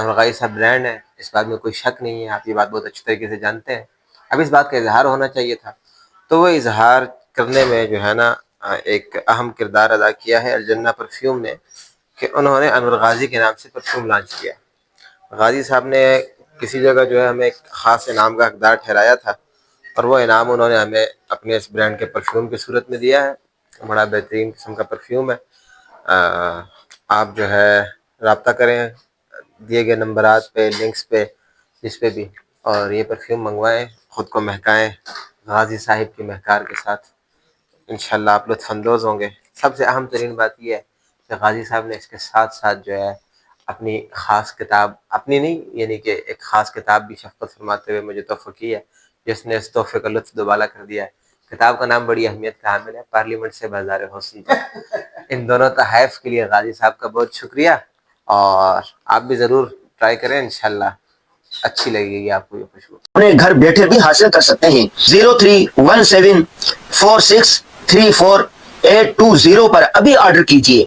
انور غازی صاحب برانڈ ہے، اس بات میں کوئی شک نہیں ہے، آپ یہ بات بہت اچھی طریقے سے جانتے ہیں۔ اب اس بات کا اظہار ہونا چاہیے تھا، تو وہ اظہار کرنے میں جو ہے نا ایک اہم کردار ادا کیا ہے الجنہ پرفیوم نے، کہ انہوں نے انور غازی کے نام سے پرفیوم لانچ کیا۔ غازی صاحب نے کسی جگہ جو ہے ہمیں ایک خاص انعام کا حقدار ٹھہرایا تھا، اور وہ انعام انہوں نے ہمیں اپنے اس برانڈ کے پرفیوم کی صورت میں دیا ہے۔ بڑا بہترین قسم کا پرفیوم ہے، آپ جو ہے رابطہ کریں دیے گئے نمبرات پہ، لنکس پہ، جس پہ بھی، اور یہ پرفیوم منگوائیں، خود کو مہکائیں غازی صاحب کی مہکار کے ساتھ، انشاءاللہ آپ لطف اندوز ہوں گے۔ سب سے اہم ترین بات یہ ہے کہ غازی صاحب نے اس کے ساتھ ساتھ جو ہے اپنی خاص کتاب، اپنی نہیں یعنی کہ ایک خاص کتاب بھی شفقت فرماتے ہوئے مجھے تحفہ کی ہے، جس نے اس تحفے کا لطف دوبالا کر دیا ہے۔ کتاب کا نام بڑی اہمیت کا حامل ہے، پارلیمنٹ سے بازار حسن تک۔ ان دونوں تحائف کے لیے غازی صاحب کا بہت شکریہ، اور آپ بھی ضرور ٹرائی کریں، انشاءاللہ اچھی لگے گی آپ کو یہ خوشبو۔ اپنے گھر بیٹھے بھی حاصل کر سکتے ہیں۔ 03174634 820 پر ابھی آرڈر کیجئے۔